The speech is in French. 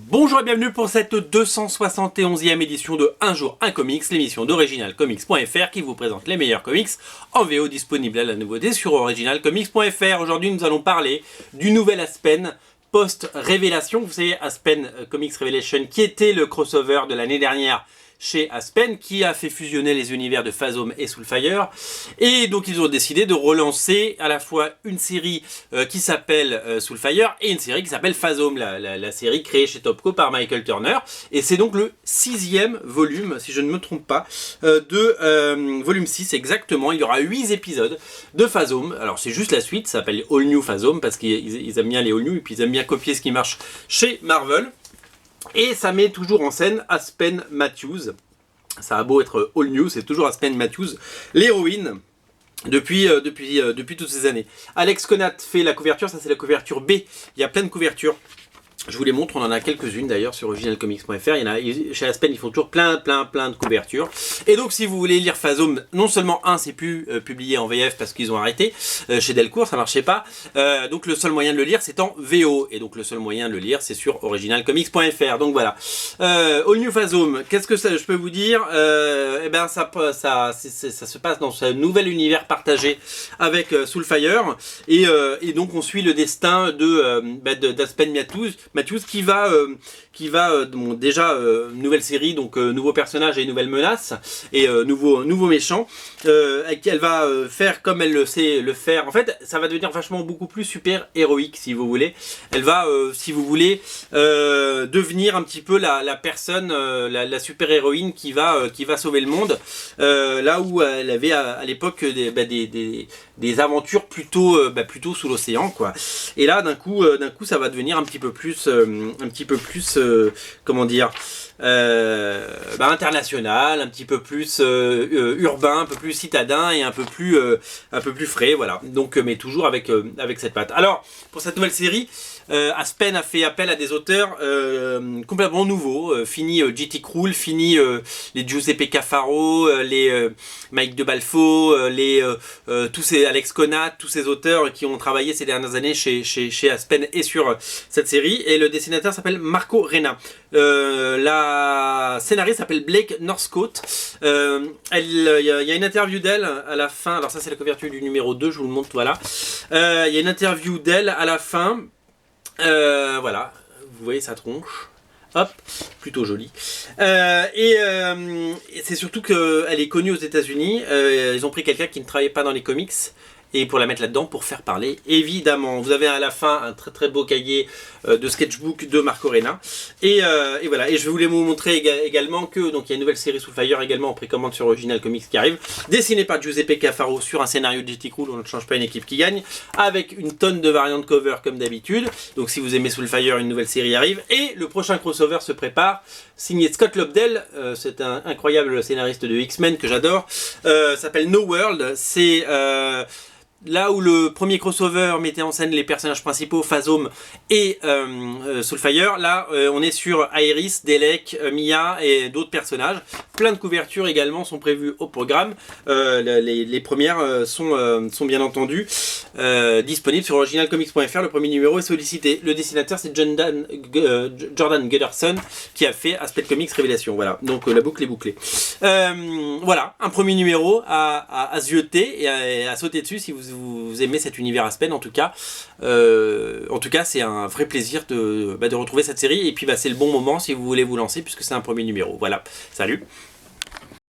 Bonjour et bienvenue pour cette 271e édition de Un jour un comics, l'émission d'originalcomics.fr qui vous présente les meilleurs comics en VO disponibles à la nouveauté sur originalcomics.fr. Aujourd'hui nous allons parler du nouvel Aspen post-révélation. Vous savez, Aspen Comics Revelation qui était le crossover de l'année dernière chez Aspen, qui a fait fusionner les univers de Phasm et Soulfire. Et donc ils ont décidé de relancer à la fois une série qui s'appelle Soulfire et une série qui s'appelle Phasm, la série créée chez Topco par Michael Turner. Et c'est donc le 6e volume, si je ne me trompe pas, de volume 6 exactement. Il y aura 8 épisodes de Phasm. Alors c'est juste la suite, ça s'appelle All New Phasm parce qu'ils aiment bien les All New et puis ils aiment bien copier ce qui marche chez Marvel. Et ça met toujours en scène Aspen Matthews. Ça a beau être all new, c'est toujours Aspen Matthews, l'héroïne depuis toutes ces années. Alex Conat fait la couverture, ça c'est la couverture B. Il y a plein de couvertures. Je vous les montre, on en a quelques-unes d'ailleurs sur originalcomics.fr. Il y en a, chez Aspen, ils font toujours plein de couvertures. Et donc, si vous voulez lire Phasm, non seulement c'est plus publié en VF parce qu'ils ont arrêté, chez Delcourt, ça marchait pas. Donc, le seul moyen de le lire, c'est en VO. Et donc, le seul moyen de le lire, c'est sur originalcomics.fr. Donc, voilà. All New Phasm, qu'est-ce que je peux vous dire? Eh ben, ça se passe dans ce nouvel univers partagé avec Soulfire. Et donc, on suit le destin d'Aspen Matthews qui va déjà nouvelle série, donc nouveau personnage et nouvelle menace et nouveau méchant, qu'elle va faire comme elle le sait le faire. En fait, ça va devenir vachement beaucoup plus super héroïque si vous voulez. Elle va, si vous voulez, devenir un petit peu la personne, la super héroïne qui va sauver le monde. Là où elle avait à l'époque des aventures plutôt sous l'océan, quoi. Et là, d'un coup, ça va devenir un petit peu plus comment dire, international, un petit peu plus urbain, un peu plus citadin et un peu plus frais, voilà. Donc, mais toujours avec cette patte. Alors, pour cette nouvelle série, Aspen a fait appel à des auteurs complètement nouveaux. Fini J.T. Krul, fini les Giuseppe Cafaro, les Mike de Balfo, tous ces Alex Conat, tous ces auteurs qui ont travaillé ces dernières années chez Aspen et sur cette série. Et le dessinateur s'appelle Marco Rena. La scénariste s'appelle Blake Northcote. Il y a une interview d'elle à la fin. Alors ça c'est la couverture du numéro 2, je vous le montre, voilà. Il y a une interview d'elle à la fin. Voilà, vous voyez sa tronche. Hop, plutôt jolie. Et c'est surtout qu'elle est connue aux États-Unis. Ils ont pris quelqu'un qui ne travaillait pas dans les comics. Et pour la mettre là-dedans, pour faire parler, évidemment. Vous avez à la fin un très beau cahier de sketchbook de Marco Rena. Et voilà. Et je voulais vous montrer également que donc il y a une nouvelle série Soulfire également en précommande sur Original Comics qui arrive, dessinée par Giuseppe Cafaro sur un scénario de J.T. Krul. On ne change pas une équipe qui gagne, avec une tonne de variantes cover comme d'habitude. Donc si vous aimez Soulfire, une nouvelle série arrive. Et le prochain crossover se prépare, signé Scott Lobdell. C'est un incroyable scénariste de X-Men que j'adore. S'appelle No World. C'est là où le premier crossover mettait en scène les personnages principaux, Phasm et Soulfire, là on est sur Iris, Delek, Mia et d'autres personnages. Plein de couvertures également sont prévues au programme. Les premières sont bien entendu disponibles sur originalcomics.fr. Le premier numéro est sollicité. Le dessinateur c'est Jordan Gunderson qui a fait Aspen Comics Révélation. Voilà, donc la boucle est bouclée. Voilà, un premier numéro à zioter et à sauter dessus si vous aimez cet univers Aspen. En tout cas c'est un vrai plaisir de retrouver cette série. Et puis c'est le bon moment si vous voulez vous lancer puisque c'est un premier numéro. Voilà, salut.